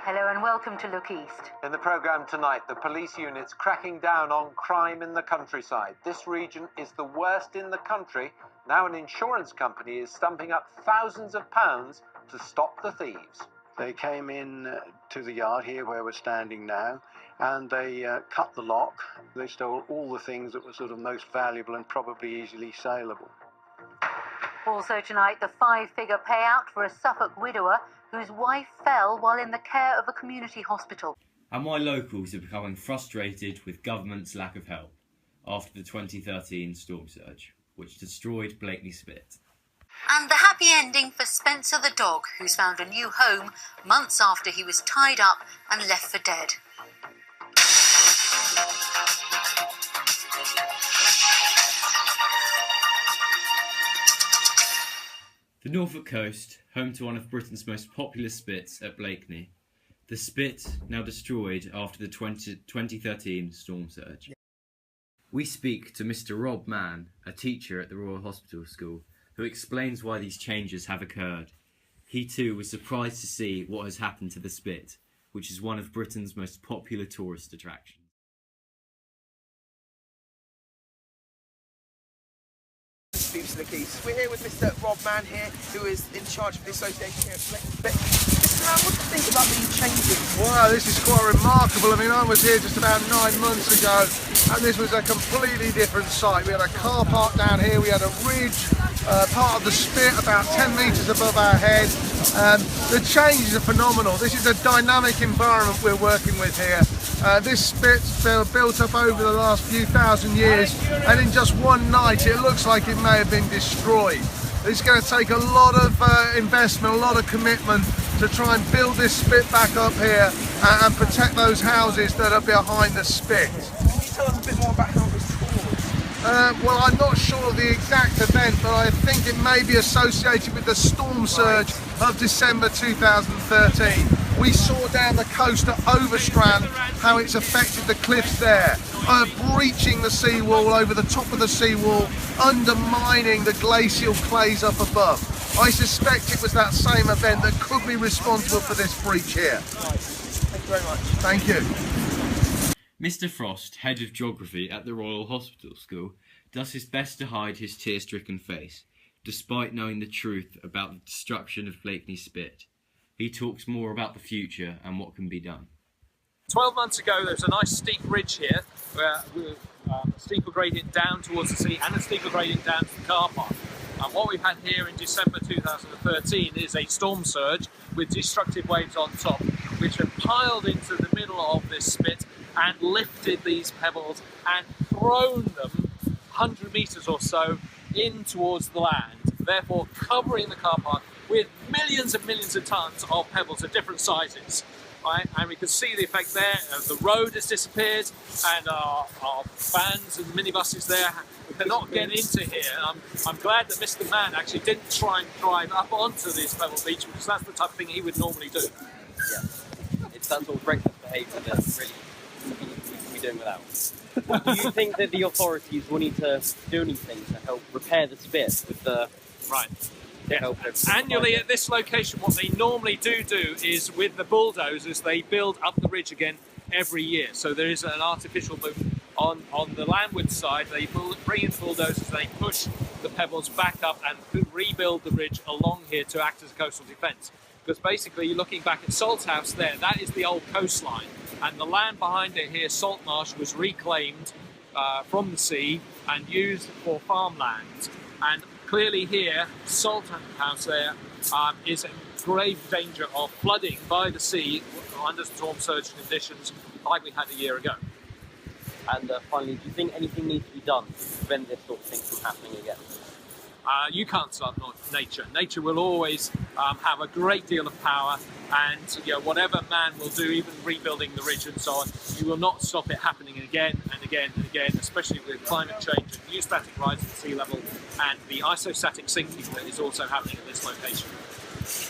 Hello and welcome to Look East. In the programme tonight, the police unit's cracking down on crime in the countryside. This region is the worst in the country. Now an insurance company is stumping up thousands of pounds to stop the thieves. They came in to the yard here where we're standing now, and they cut the lock. They stole all the things that were sort of most valuable and probably easily saleable. Also tonight, the 5-figure payout for a Suffolk widower whose wife fell while in the care of a community hospital. And why locals are becoming frustrated with government's lack of help after the 2013 storm surge, which destroyed Blakeney Spit. And the happy ending for Spencer the dog, who's found a new home months after he was tied up and left for dead. The Norfolk coast, home to one of Britain's most popular spits at Blakeney. The spit now destroyed after the 2013 storm surge. We speak to Mr. Rob Mann, a teacher at the Royal Hospital School, who explains why these changes have occurred. He too was surprised to see what has happened to the spit, which is one of Britain's most popular tourist attractions. We're here with Mr. Rob Mann here, who is in charge of the association here at Blakeney. Mr. Mann, what do you think about the changes? Wow, this is quite remarkable. I mean, I was here just about 9 months ago, and this was a completely different site. We had a car park down here, we had a ridge, part of the spit about 10 metres above our head. The changes are phenomenal. This is a dynamic environment we're working with here. This spit's built up over the last few thousand years, and in just one night it looks like it may have been destroyed. It's going to take a lot of investment, a lot of commitment to try and build this spit back up here and protect those houses that are behind the spit. Can you tell us a bit more about how this caused? Well, I'm not sure of the exact event, but I think it may be associated with the storm surge of December 2013. We saw down the coast at Overstrand how it's affected the cliffs there, breaching the seawall over the top of the seawall, undermining the glacial clays up above. I suspect it was that same event that could be responsible for this breach here. Thank you very much. Thank you. Mr. Frost, head of geography at the Royal Hospital School, does his best to hide his tear-stricken face, despite knowing the truth about the destruction of Blakeney Spit. He talks more about the future and what can be done. 12 months ago there was a nice steep ridge here, where a steeple gradient down towards the sea and a steeple gradient down to the car park. And what we've had here in December 2013 is a storm surge with destructive waves on top, which have piled into the middle of this spit and lifted these pebbles and thrown them 100 metres or so in towards the land, therefore covering the car park with millions and millions of tons of pebbles of different sizes. Right? And we can see the effect there. The road has disappeared, and our vans and minibuses there cannot get into here. I'm glad that Mr. Mann actually didn't try and drive up onto this pebble beach, because that's the type of thing he would normally do. Yeah, it's that sort of reckless behaviour that really we can be doing without. Do you think that the authorities will need to do anything to help repair the spit with the... Right. Yeah. Annually at this location, what they normally do is with the bulldozers, they build up the ridge again every year. So there is an artificial move on the landward side. They bring in bulldozers, they push the pebbles back up and rebuild the ridge along here to act as a coastal defence. Because basically, you're looking back at Salthouse there, that is the old coastline, and the land behind it here, salt marsh, was reclaimed from the sea and used for farmland. And clearly here, Salthouse there is in grave danger of flooding by the sea under storm surge conditions like we had a year ago. And finally, do you think anything needs to be done to prevent this sort of thing from happening again? You can't stop nature. Nature will always have a great deal of power, and whatever man will do, even rebuilding the ridge and so on, you will not stop it happening again and again and again, especially with climate change and new static rise in sea level and the isostatic sinking that is also happening at this location.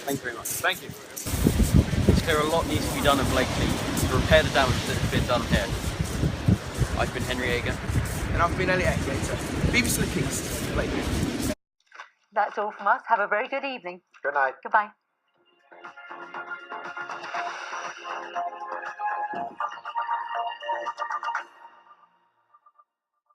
Thank you very much. Thank you. It's clear a lot needs to be done in Blakeney to repair the damage that has been done here. I've been Henry Ager. And I've been Elliot Aviator. BBC Look East, Blakeney. That's all from us. Have a very good evening. Good night. Goodbye.